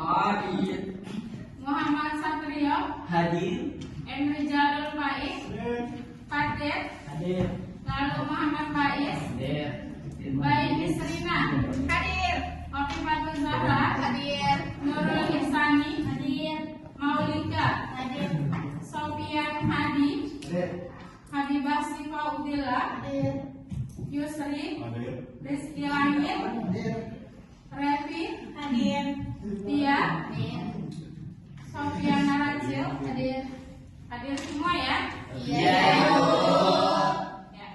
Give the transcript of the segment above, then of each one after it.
Hadir. Muhammad Satrio, Hadir. Emre Jalul Faiz, Fatir, Hadir. lalu Muhammad Faiz, Hadir. Bayi Misrina, hadir. Ofifatul Zahra, hadir. Nurul Ihsani, hadir. Maulika, hadir. Sofian Hadi, Hadir. Habibah Sifaudillah, hadir. Yusri, Hadir. Rizky Langit, Hadir. Revi, hadir. Tia, hadir. Sofiana Rachel, hadir. Hadir semua ya? Iya. Ya.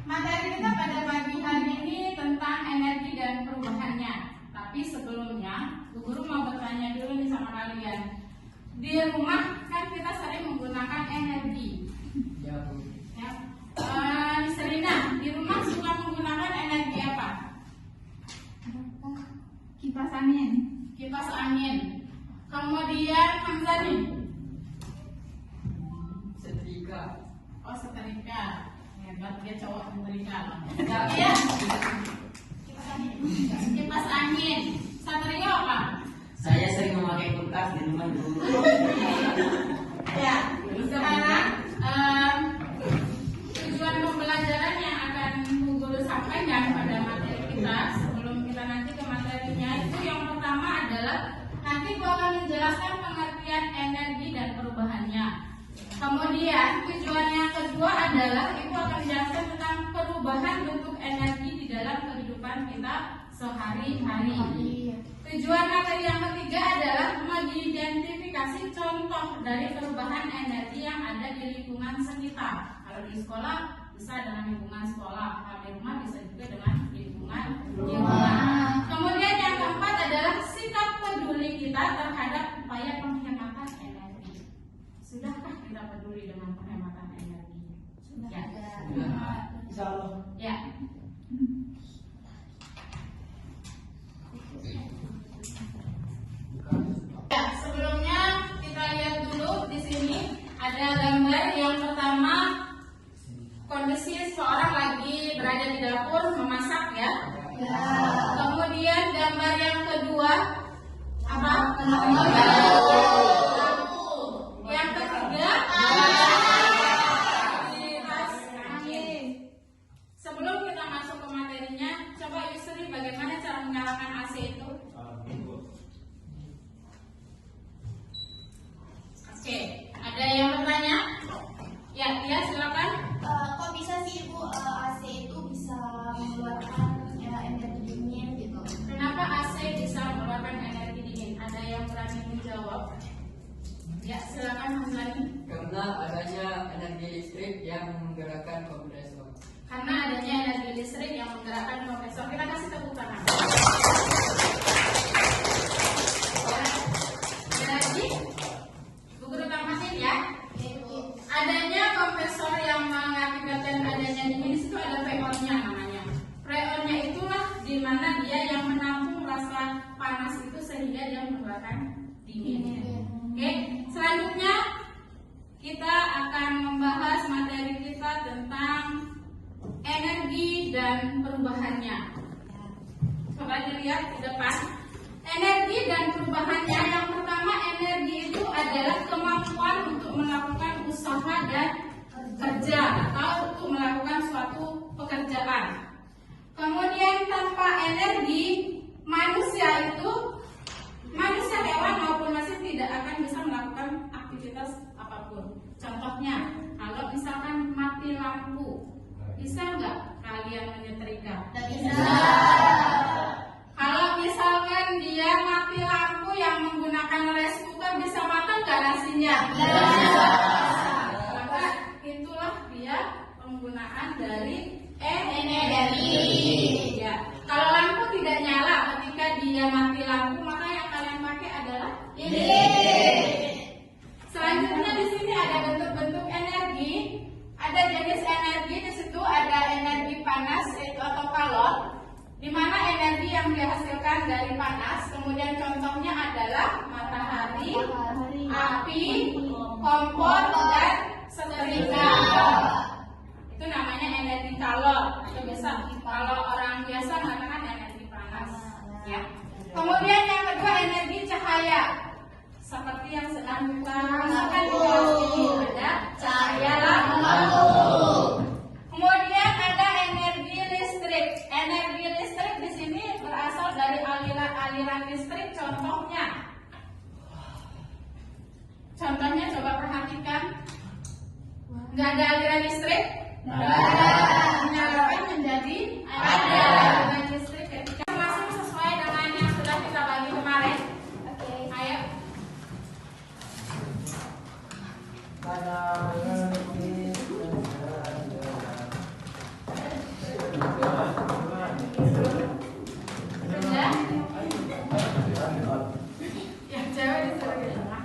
Materi kita pada pagi hari ini tentang energi dan perubahannya. Tapi sebelumnya, Bu Guru mau bertanya dulu nih sama kalian. Di rumah kan kita sering menggunakan energi. Ya, Bu. Ya. Serina, di rumah suka menggunakan energi apa? Kipas angin. Kipas angin. Kemudian Hamzani. Setrika. Oh, setrika. Hebat dia cowok setrika. Ya. Kipas angin. Satrio apa? Saya sering memakai kulkas di rumah dulu. Ya. Sekarang tujuan pembelajaran yang akan Bu Guru sampaikan pada materi kita sebelum kita nanti ke materinya itu yang pertama adalah nanti Bu akan menjelaskan pengertian energi dan perubahannya. Kemudian tujuan yang kedua adalah Ibu akan menjelaskan tentang perubahan bentuk energi di dalam kehidupan kita sehari-hari. Tujuan materi yang ketiga adalah mengidentifikasi contoh dari perubahan energi yang ada di lingkungan sekitar. Kalau di sekolah bisa dengan lingkungan sekolah, kalau di rumah bisa juga dengan lingkungan. Kemudian yang keempat adalah sikap peduli kita terhadap upaya penghematan energi. Sudahkah kita peduli dengan penghematan energi? Sudah. Ya. Insya Allah. Ya. Ya, sebelumnya kita lihat dulu di sini ada gambar yang pertama kondisi seorang lagi berada di dapur memasak ya. Kemudian gambar yang kedua apa? Lampu. Yang ketiga kipas angin. Sebelum kita masuk ke materinya, coba Yusri bagaimana cara menyalakan AC itu? Oke, ada yang bertanya? Ya, dia silakan. Kok bisa sih Bu AC itu bisa mengeluarkan energi dingin gitu? Kenapa AC bisa mengeluarkan energi dingin? Ada yang berani menjawab? Ya, silakan Hamzani. Karena adanya energi listrik yang menggerakkan kompresor. Karena adanya energi listrik yang menggerakkan kompresor. Kita kasih tepuk tangan. Berarti, Bu Guru tamatin ya. Adanya kompresor yang mengakibatkan adanya dingin itu ada freonnya namanya. Freonnya itulah di mana dia yang menampung rasa panas itu sehingga dia mengeluarkan dingin. Oke, selanjutnya kita akan membahas materi kita tentang energi dan perubahannya. Coba dilihat di depan. Energi dan perubahannya, yang pertama energi itu adalah kemampuan untuk melakukan usaha dan kerja atau untuk melakukan suatu pekerjaan. Kemudian tanpa energi manusia, hewan maupun mesin tidak akan bisa melakukan aktivitas apapun. Contohnya, kalau misalkan mati lampu, bisa nggak kalian menyetrika? Tidak bisa. Kalau misalkan dia mati lampu yang menggunakan rice cooker, bisa matang nggak nasinya? Maka itulah dia penggunaan dari energi. Ya. Kalau lampu tidak nyala ketika dia mati lampu, maka yang kalian pakai adalah listrik. Selanjutnya di sini ada bentuk-bentuk energi. Ada jenis energi, di situ ada energi panas yaitu atau kalor, di mana energi yang dihasilkan dari panas. Kemudian contohnya adalah matahari, api, kompor, dan setrika. Itu namanya energi kalor. Itu bisa kalau orang biasa mengatakan energi panas. Ya. Kemudian yang kedua energi cahaya. cahaya. Seperti yang sedang kita rasakan di kelas ini, ada cahaya lampu. Kemudian ada energi listrik. Energi listrik di sini berasal dari aliran listrik. Contohnya, coba perhatikan. Nggak ada aliran listrik? Menyalakan menjadi ada aliran listrik ketika masuk sesuai dengan yang sudah kita bagi kemarin. Oke. Ayo. Sudah? Yang cewek disuruh di tengah.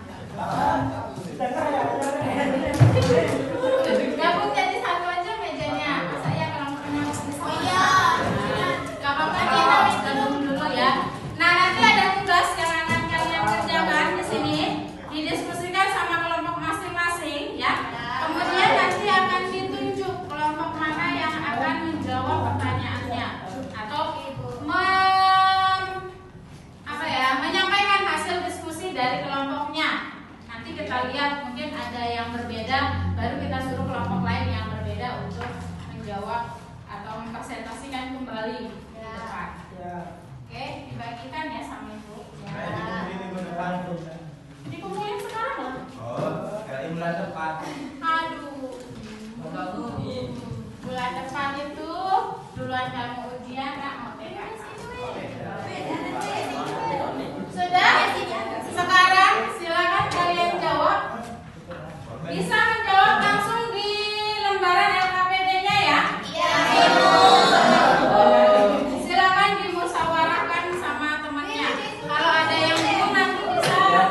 Gabung jadi satu aja mejanya. Masa ya kalau mau Oh iya. gak apa-apa kita gabung dulu ya. Nah, nanti ada tugas yang akan kalian kerjakan di sini, didiskusikan sama kelompok masing-masing ya. Kemudian nanti akan ditunjuk kelompok mana yang akan menjawab pertanyaannya atau menyampaikan hasil diskusi dari kelompoknya. Nanti kita lihat mungkin ada yang berbeda, baru kita suruh kelompok lain yang berbeda untuk menjawab atau mempresentasikan kembali ke depan. Oke, dibagikan ya sama ibu. Dikumpulin sekarang loh. Aduh. Bulan depan itu duluan kamu ujian, nggak mau TK. Sudah? Sekarang silakan kalian jawab. Bisa menjawab langsung di lembaran LKPD-nya ya. Silakan dimusyawarahkan sama temannya. Kalau ada yang bingung nanti bisa kalian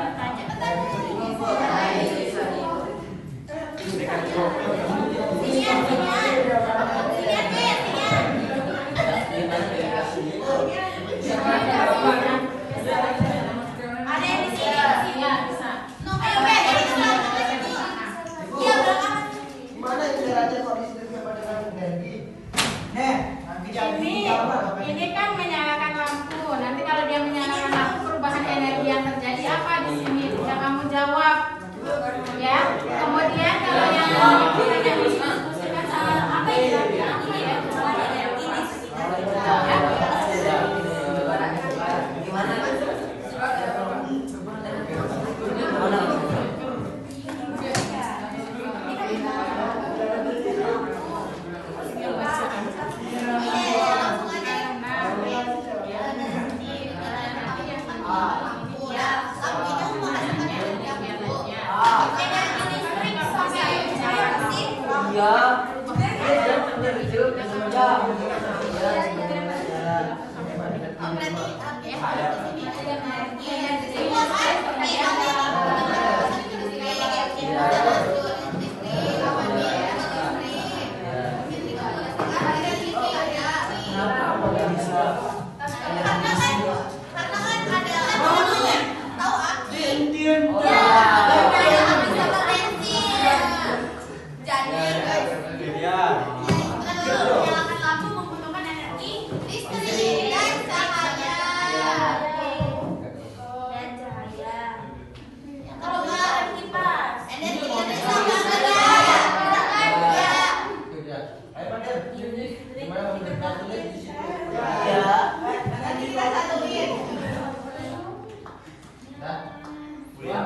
bertanya. Ada yang di sini. Iya, bisa. Nomor dari sana. Iya, berangkat. Gimana caranya kok listriknya pada energi? Nanti Ini kan menyalakan lampu. Nanti kalau dia menyalakan lampu, perubahan energi yang terjadi apa di sini? Bisa kamu jawab, ya. Kemudian kalau yang diskusikan sama apa ya?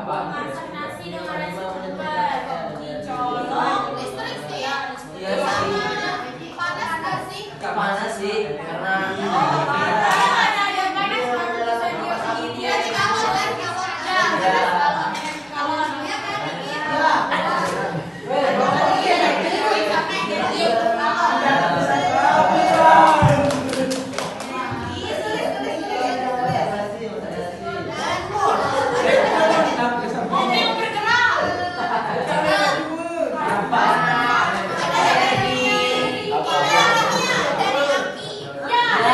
Masak nasi dengan nasi cepat. Colok listrik sih. Panas nggak sih? Gak panas sih, karena Ada yang panas baru bisa dia segini. Iya di kamar kan kamar. Kalau dia kan gitu. Mobil bergerak. Ada energi. Dari api. Ya.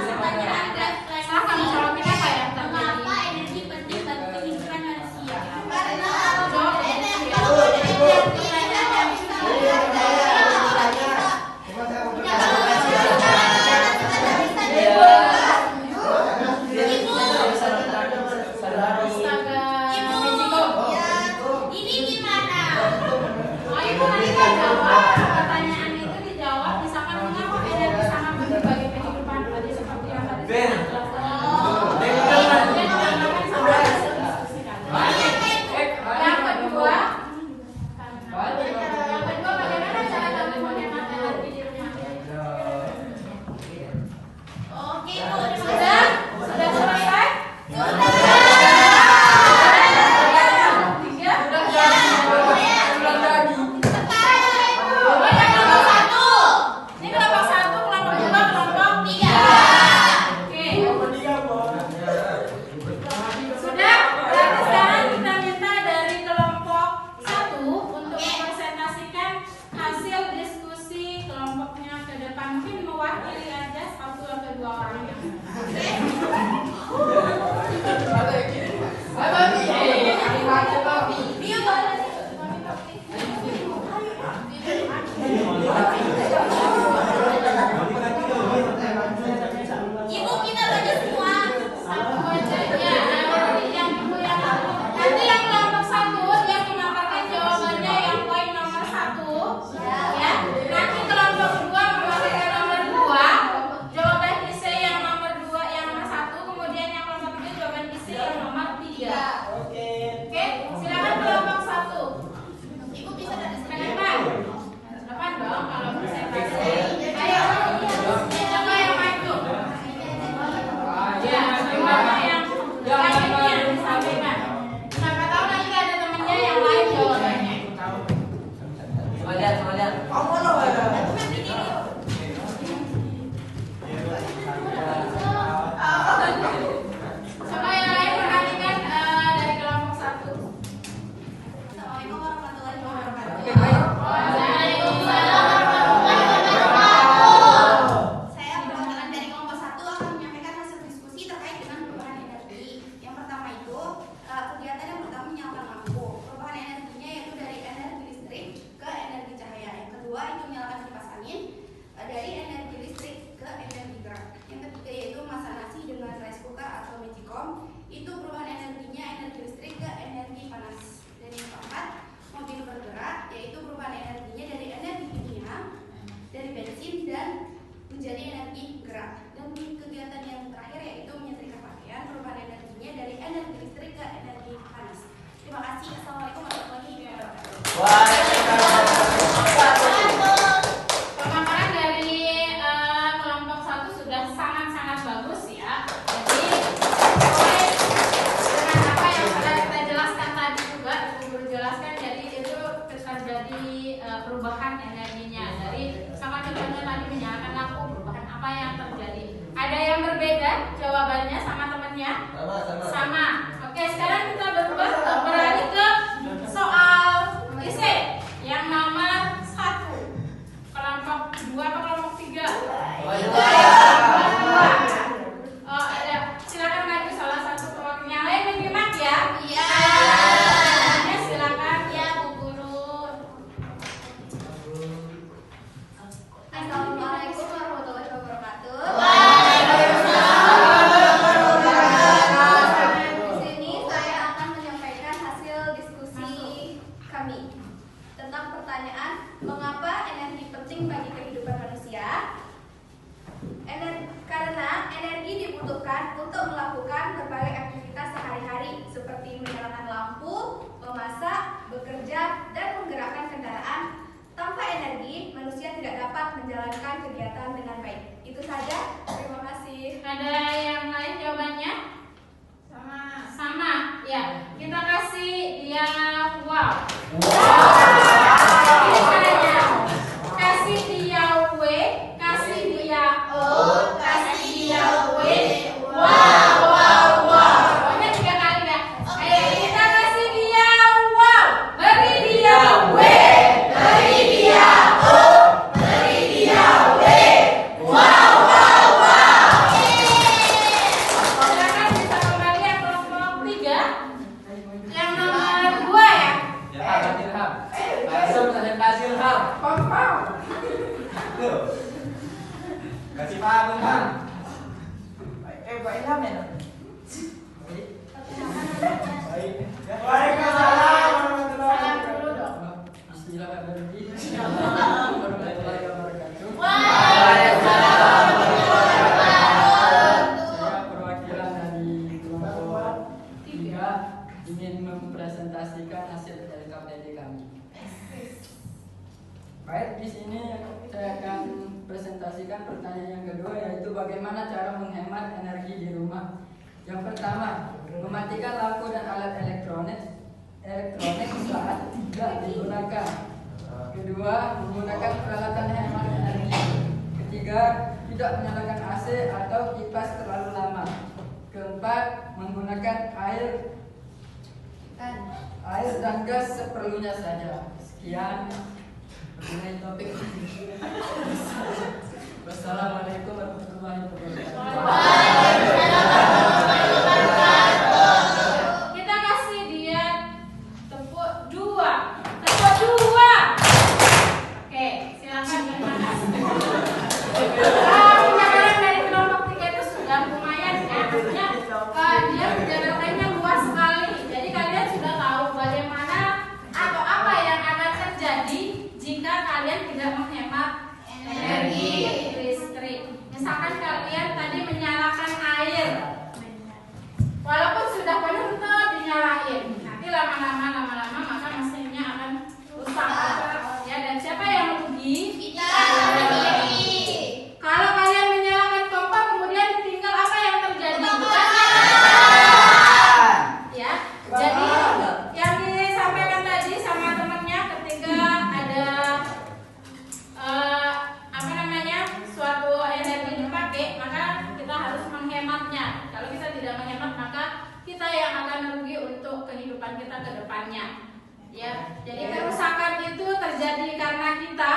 pertanyaan Silakan jawabin apa yang terjadi. mengapa energi penting bagi kehidupan manusia? Karena Jawab. kalau ada energi kita bisa Astaga. Ibu, Mejiko. ini gimana? Oh, Ibu nanti kan jawab pertanyaan itu dijawab. Misalkan mengapa energi sangat penting bagi kehidupan tadi seperti yang tadi saya jelaskan. Dia menambahkan sama hasil diskusi tadi. Yang kedua, bagaimana cara kamu menghemat energi di rumah? Oke, Bu, terima Sudah? kasih. Sudah selesai? Tiga? Oh, yang kelompok satu. Ini kelompok satu, kelompok dua, kelompok tiga. Oke. Sudah? Berarti sekarang kita minta dari kelompok satu untuk mempresentasikan hasil diskusi kelompoknya ke depan. Mungkin mewakili aja satu atau dua orang. Dia boleh. Ibu, kita baca semua. Satu aja ya. Nanti yang kelompok satu dia memaparkan jawabannya yang poin nomor 1 ya. Nanti kelompok dua memaparkan nomor 2 jawaban isi yang nomor 2 yang nomor 1, kemudian yang kelompok 3 jawaban isi yang nomor 3. Oke, silakan kelompok 1. Ibu bisa dari Ke sini. depan dong kalau presentasi. Ayo, siapa yang maju? Ya, siapa yang disampaikan. Siapa tahu nanti ada temennya yang lain jawabannya. Coba yang lain perhatikan dari kelompok 1. Assalamualaikum warahmatullahi wabarakatuh. Waalaikumsalam. Saya perwakilan dari kelompok 1 akan menyampaikan hasil diskusi terkait dengan perubahan energi. Yang pertama itu kegiatan yang pertama menyalakan lampu. Perubahan energinya yaitu dari energi listrik ke energi cahaya. Yang kedua itu menyalakan kipas angin dari energi listrik ke energi gerak. Yang ketiga yaitu masak nasi dengan rice cooker atau magicom. Itu perubahan energinya energi listrik ke energi panas. Dan yang keempat mobil bergerak yaitu perubahan energinya dari energi kimia dari bensin dan menjadi energi gerak. Dan kegiatan yang terakhir yaitu menyetrika pakaian, perubahan energinya dari energi listrik ke energi panas. Terima kasih. Assalamualaikum warahmatullahi wabarakatuh. Pemaparan dari kelompok 1 sudah sangat-sangat bagus ya. Jadi sesuai dengan apa yang sudah kita jelaskan tadi juga, Ibu Guru jelaskan, jadi itu terjadi perubahan energinya dari sama contohnya tadi menyalakan lampu, perubahan apa yang terjadi. Ada yang berbeda jawabannya sama temannya? Sama. Oke, sekarang kita beralih ke soal isi yang nomor 1. Kelompok 2 atau kelompok 3? Oh, ada. Silakan maju salah satu kelompok. Yang lain menyimak ya. Iya. Silakan. Ya, Bu Guru. Assalamualaikum warahmatullahi wabarakatuh. Di sini saya akan menyampaikan hasil diskusi kami tentang pertanyaan mengapa energi penting bagi kehidupan manusia. Karena energi dibutuhkan untuk melakukan berbagai aktivitas sehari-hari seperti menyalakan lampu, memasak, bekerja, dan menggerakkan kendaraan. Tanpa energi, manusia tidak dapat menjalankan kegiatan dengan baik. Itu saja. Terima kasih. Ada yang lain jawabannya? Sama. Ya. Kita kasih dia wow. Ini caranya. Kasih dia W, kasih dia O, kasih dia W. Wow. Pokoknya 3 kali ya. Ayo kita kasih dia wow. Beri dia W. Beri dia O. Beri dia W. Wow. Pak Ilham. Pak Ilham ya. Baik. Waalaikumsalam warahmatullahi Salam dulu dong. Bismillahirrahmanirrahim. Assalamualaikum warahmatullahi wabarakatuh. Saya perwakilan dari kelompok 3 ingin mempresentasikan hasil LKPD kami. Baik, di sini saya akan presentasikan pertanyaan yang kedua, yaitu bagaimana cara menghemat energi di rumah. Yang pertama, mematikan lampu dan alat elektronik saat tidak digunakan. Kedua, menggunakan peralatan hemat energi. Ketiga, tidak menyalakan AC atau kipas terlalu lama. Keempat, menggunakan air dan gas seperlunya saja. Sekian mengenai topik. Wassalamualaikum warahmatullahi wabarakatuh. Kita kasih dia tepuk dua. Tepuk dua. Oke, silakan gimana? Penjelasan dari kelompok 3 itu sudah lumayan ya. Maksudnya dia penjelasannya luas sekali. Jadi kalian sudah tahu bagaimana atau apa yang akan terjadi jika kalian tidak menghemat energi listrik. Misalkan kalian tadi menyalakan air, walaupun sudah penuh tetap dinyalain. Nanti lama-lama maka mesinnya akan rusak. Ya, dan siapa yang rugi? Kalau kalian menyalakan kompor kemudian ditinggal, apa yang terjadi? Ya, jadi yang disampaikan tadi sama temannya ketika ada suatu energi dipakai, maka kita harus menghematnya. Kalau kita tidak menghemat, maka kita yang akan rugi untuk kehidupan kita ke depannya. Ya, jadi kerusakan itu terjadi karena kita.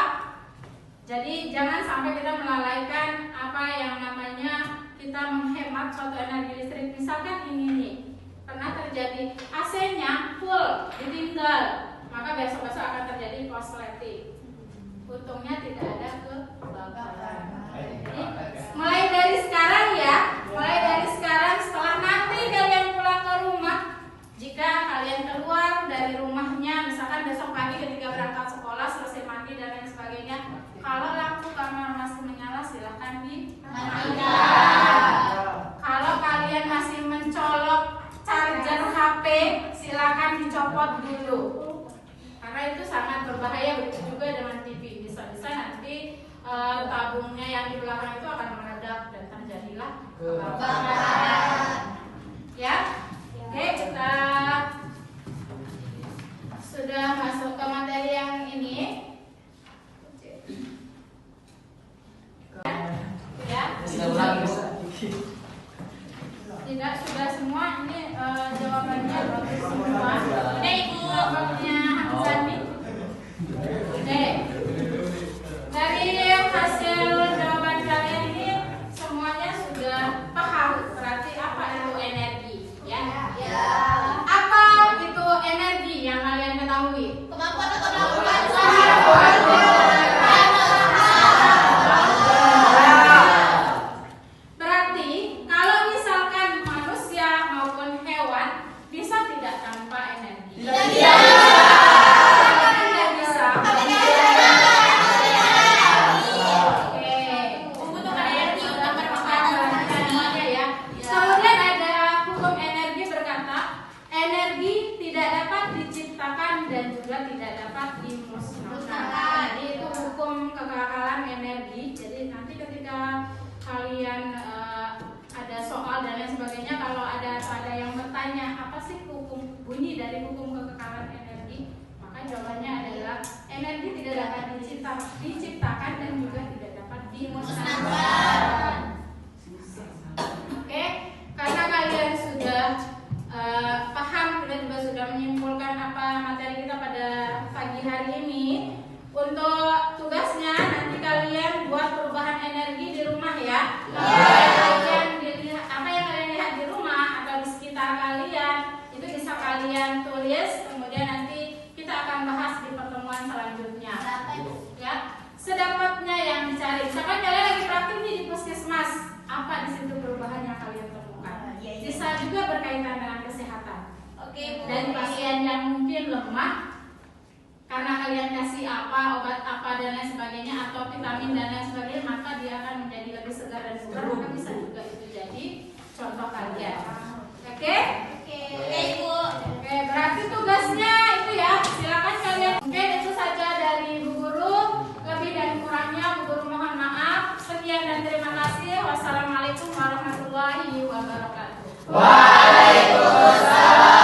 Jadi jangan sampai kita melalaikan apa yang namanya kita menghemat suatu energi listrik. Misalkan ini nih, pernah terjadi AC-nya full ditinggal, maka besok-besok akan terjadi korsleting. Untungnya tidak ada kebakaran. Jadi mulai dari sekarang ya, setelah nanti kalian pulang ke rumah, jika kalian keluar dari rumahnya, misalkan besok pagi ketika berangkat sekolah, selesai mandi dan lain sebagainya, kalau lampu kamar masih menyala silahkan dimatikan. Kalau kalian masih mencolok charger HP, silakan dicopot dulu. Karena itu sangat berbahaya, begitu juga dengan TV. Bisa-bisa nanti tabungnya yang di belakang itu akan meledak dan terjadilah kebakaran. Ya, oke, kita sudah masuk ke materi yang ini. Ya, tidak sudah semua. Ini jawabannya bagus semua. Ini jawabannya Zani. Oke. Dari hasil jawaban kalian ini semuanya sudah paham berarti apa itu energi, ya? Ya. Apa itu energi yang kalian ketahui? Kemampuan atau melakukan Berarti kalau misalkan manusia maupun hewan bisa tidak tanpa energi? Tidak bisa. Membutuhkan energi untuk bermakan semuanya ya. Kemudian ada hukum energi berkata energi tidak dapat diciptakan dan juga tidak dapat dimusnahkan. Jadi itu hukum kekekalan energi. Jadi nanti ketika kalian ada soal dan lain sebagainya, kalau ada yang bertanya apa sih hukum bunyi dari hukum kekekalan energi, maka jawabannya adalah energi tidak dapat diciptakan dan juga tidak dapat dimusnahkan. Oke, karena kalian sudah paham, kita juga sudah menyimpulkan apa materi kita pada pagi hari ini. Untuk tugasnya nanti kalian buat perubahan energi di rumah ya. Kalian dilihat apa yang kalian lihat di rumah atau di sekitar kalian itu bisa kalian tulis, kemudian nanti kita akan bahas di pertemuan selanjutnya. Ya, sedapatnya yang dicari. Misalkan kalian lagi praktik nih di puskesmas berkaitan dengan kesehatan. Oke, Bu. Dan pasien yang mungkin lemah karena kalian kasih apa, obat apa dan lain sebagainya atau vitamin dan lain sebagainya, maka dia akan menjadi lebih segar dan bugar, maka bisa juga itu jadi contoh kalian. Oke? Oke, Ibu. Oke, berarti tugasnya itu ya, silakan kalian. Mungkin itu saja dari Bu Guru. Lebih dan kurangnya Bu Guru mohon maaf. Sekian dan terima kasih. Wassalamualaikum warahmatullahi wabarakatuh. Waalaikumsalam.